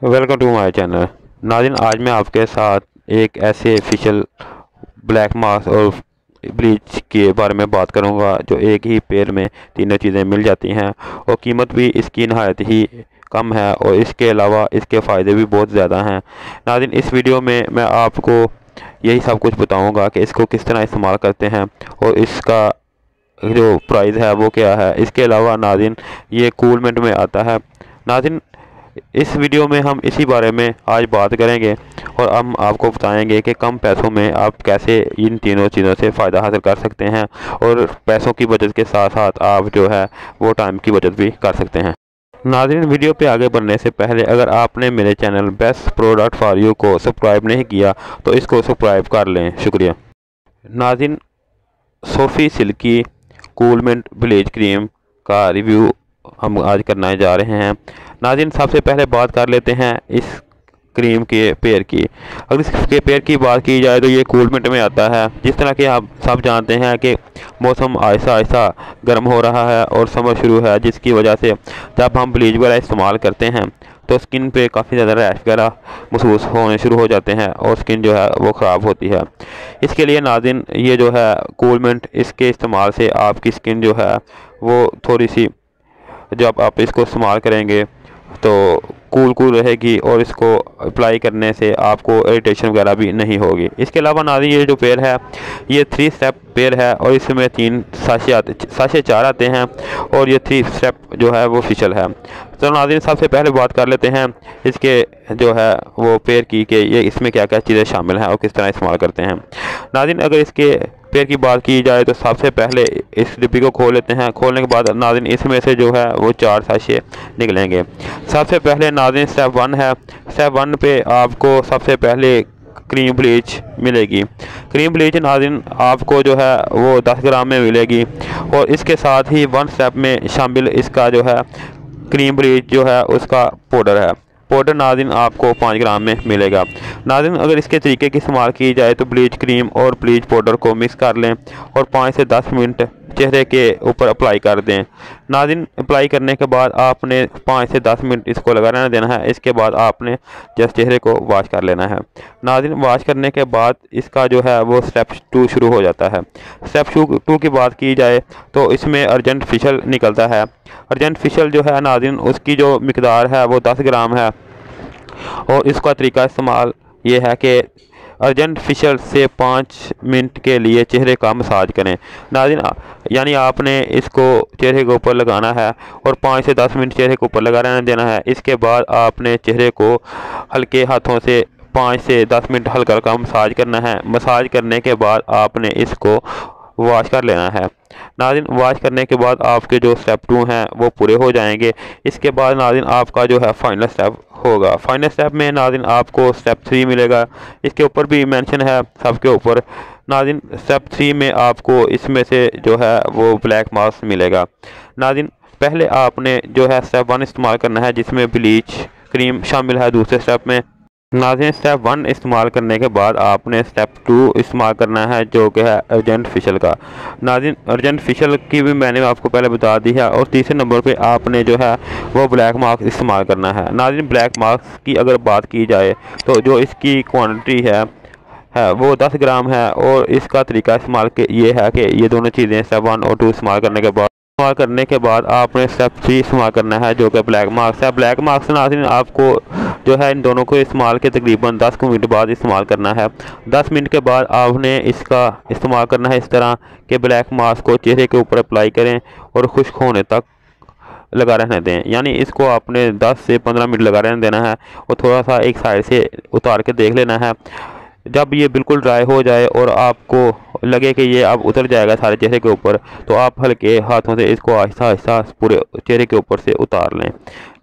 Welcome to my channel. नाज़रीन, आज मैं आपके साथ एक ऐसे फेशियल ब्लैक मास्क और ब्लीच के बारे में बात करूंगा जो एक ही पेड़ में तीनों चीज़ें मिल जाती हैं और कीमत भी इसकी नहायत ही कम है और इसके अलावा इसके फ़ायदे भी बहुत ज़्यादा हैं। नाज़रीन, इस वीडियो में मैं आपको यही सब कुछ बताऊंगा कि इसको किस तरह इस्तेमाल करते हैं और इसका जो प्राइस है वो क्या है। इसके अलावा नाज़रीन, ये कूलमेंट में आता है। नाज़रीन, इस वीडियो में हम इसी बारे में आज बात करेंगे और हम आपको बताएंगे कि कम पैसों में आप कैसे इन तीनों चीज़ों से फ़ायदा हासिल कर सकते हैं और पैसों की बचत के साथ साथ आप जो है वो टाइम की बचत भी कर सकते हैं। नाज़रीन, वीडियो पे आगे बढ़ने से पहले अगर आपने मेरे channel best product for you को सब्सक्राइब नहीं किया तो इसको सब्सक्राइब कर लें, शुक्रिया। नाज़रीन, सोफ़ी सिल्की कूलमेंट ब्लीच क्रीम का रिव्यू हम आज करने जा रहे हैं। नाज़रीन, सबसे पहले बात कर लेते हैं इस क्रीम के पेयर की। अगर इसके पेयर की बात की जाए तो ये कूलमेंट में आता है। जिस तरह के आप सब जानते हैं कि मौसम आहिस्ता आहिस्ता गर्म हो रहा है और समर शुरू है, जिसकी वजह से जब हम ब्लीच वगैरह इस्तेमाल करते हैं तो स्किन पे काफ़ी ज़्यादा रैश वगैरह महसूस होने शुरू हो जाते हैं और स्किन जो है वो ख़राब होती है। इसके लिए नाज़रीन, ये जो है कूलमेंट, इसके इस्तेमाल से आपकी स्किन जो है वो थोड़ी सी, जब आप इसको इस्तेमाल करेंगे तो कूल रहेगी और इसको अप्लाई करने से आपको इरिटेशन वगैरह भी नहीं होगी। इसके अलावा नाज़रीन, ये जो पेयर है ये 3 स्टेप पेयर है और इसमें 3 साशे 4 आते हैं और ये 3 स्टेप जो है वो फेशियल है। तो नाज़रीन, सबसे पहले बात कर लेते हैं इसके जो है वो पेयर की कि ये इसमें क्या क्या चीज़ें शामिल हैं और किस तरह इस्तेमाल करते हैं। नाज़रीन, अगर इसके पेयर की बात की जाए तो सबसे पहले इस डिब्बी को खोल लेते हैं। खोलने के बाद नाज़रीन, इसमें से जो है वो 4 साशे निकलेंगे। सबसे पहले नाज़रीन स्टेप 1 है। स्टेप 1 पे आपको सबसे पहले क्रीम ब्लीच मिलेगी। क्रीम ब्लीच नाज़रीन आपको जो है वो 10 ग्राम में मिलेगी और इसके साथ ही 1 स्टेप में शामिल इसका जो है क्रीम ब्लीच जो है उसका पाउडर है। पाउडर नाज़रीन आपको 5 ग्राम में मिलेगा। नाज़रीन, अगर इसके तरीके की इस्तेमाल की जाए तो ब्लीच क्रीम और ब्लीच पाउडर को मिक्स कर लें और 5 से 10 मिनट चेहरे के ऊपर अप्लाई कर दें। नाज़रीन, अप्लाई करने के बाद आपने 5 से 10 मिनट इसको लगा रहने देना है। इसके बाद आपने जस्ट चेहरे को वॉश कर लेना है। नाज़रीन, वॉश करने के बाद इसका जो है वो स्टेप 2 शुरू हो जाता है। स्टेप 2 की बात की जाए तो इसमें अर्जेंट फेशियल निकलता है। अर्जेंट फेशियल जो है नाज़रीन, उसकी जो मिकदार है वो 10 ग्राम है और इसका तरीका इस्तेमाल ये है कि अर्जेंट फेशियल से 5 मिनट के लिए चेहरे का मसाज करें। नाज़रीन, यानी आपने इसको चेहरे के ऊपर लगाना है और 5 से 10 मिनट चेहरे के ऊपर लगा रहने देना है। इसके बाद आपने चेहरे को हल्के हाथों से 5 से 10 मिनट हल्का हल्का मसाज करना है। मसाज करने के बाद आपने इसको वॉश कर लेना है। नाज़रीन, वॉश करने के बाद आपके जो स्टेप 2 हैं वो पूरे हो जाएंगे। इसके बाद नाज़रीन आपका जो है फाइनल स्टेप होगा। फाइनल स्टेप में नाज़रीन आपको स्टेप 3 मिलेगा। इसके ऊपर भी मेंशन है सबके ऊपर। नाज़रीन, स्टेप 3 में आपको इसमें से जो है वो ब्लैक मास्क मिलेगा। नाज़रीन, पहले आपने जो है स्टेप 1 इस्तेमाल करना है जिसमें ब्लीच क्रीम शामिल है दूसरे स्टेप में। नाज़रीन, स्टेप 1 इस्तेमाल करने के बाद आपने स्टेप 2 इस्तेमाल करना है जो कि है अर्जेंट फेशियल का। नाज़रीन, अर्जेंट फेशियल की भी मैंने आपको पहले बता दी है और तीसरे नंबर पे आपने जो है वो ब्लैक मास्क इस्तेमाल करना है। नाज़रीन, ब्लैक मास्क की अगर बात की जाए तो जो इसकी क्वांटिटी है वो 10 ग्राम है और इसका तरीका इस्तेमाल के ये है कि ये दोनों चीज़ें स्टेप 1 और 2 इस्तेमाल करने के बाद आपने स्टेप 3 इस्तेमाल करना है जो कि ब्लैक मास्क है। ब्लैक मास्क नाज़रीन आपको जो है इन दोनों को इस्तेमाल के तकरीबन 10 मिनट बाद इस्तेमाल करना है। 10 मिनट के बाद आपने इसका इस्तेमाल करना है इस तरह कि ब्लैक मास्क को चेहरे के ऊपर अप्लाई करें और खुश्क होने तक लगा रहने दें। यानी इसको आपने 10 से 15 मिनट लगा रहने देना है और थोड़ा सा एक साइड से उतार के देख लेना है। जब ये बिल्कुल ड्राई हो जाए और आपको लगे कि ये अब उतर जाएगा सारे चेहरे के ऊपर तो आप हल्के हाथों से इसको आहिस्ता आहिस्ता पूरे चेहरे के ऊपर से उतार लें।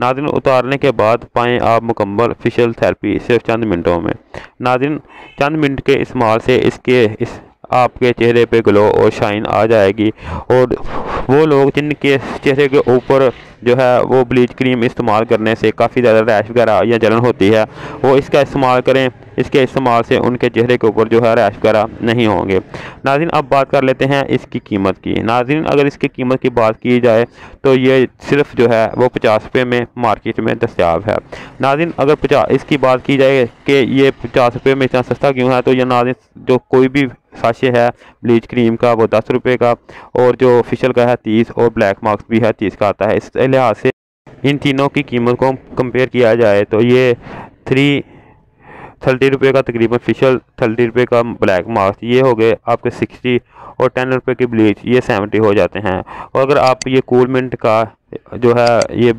नाज़रीन, उतारने के बाद पाएँ आप मुकम्मल फेशियल थेरेपी सिर्फ चंद मिनटों में। नाज़रीन, चंद मिनट के इस्तेमाल से इस आपके चेहरे पे ग्लो और शाइन आ जाएगी और वो लोग जिनके चेहरे के ऊपर जो है वो ब्लीच क्रीम इस्तेमाल करने से काफ़ी ज़्यादा रैश वगैरह या जलन होती है वो इसका इस्तेमाल करें। इसके इस्तेमाल से उनके चेहरे के ऊपर जो है रैश वगैरह नहीं होंगे। नाज़रीन, अब बात कर लेते हैं इसकी कीमत की। नाज़रीन, अगर इसकी कीमत की बात की जाए तो ये सिर्फ जो है वो 50 रुपये में मार्केट में दस्तयाब है। नाज़रीन, अगर इसकी बात की जाए कि ये 50 रुपये में इतना सस्ता क्यों है, तो ये नाज़रीन जो कोई भी साशे है ब्लीच क्रीम का वो 10 रुपये का, और जो ऑफिशियल का है 30, और ब्लैक मार्क्स भी है 30 का आता है। इस लिहाज से इन तीनों की कीमत को कंपेयर किया जाए तो ये 30 रुपये का तकरीबन ऑफिशियल, 30 रुपये का ब्लैक मार्क्स, ये हो गए आपके 60, और 10 रुपये की ब्लीच ये 70 हो जाते हैं। और अगर आप ये कूल मिंट का जो है ये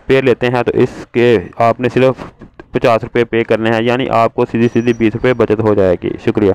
पेयर लेते हैं तो इसके आपने सिर्फ 50 रुपये पे करने हैं, यानी आपको सीधी सीधी 20 रुपये बचत हो जाएगी। शुक्रिया।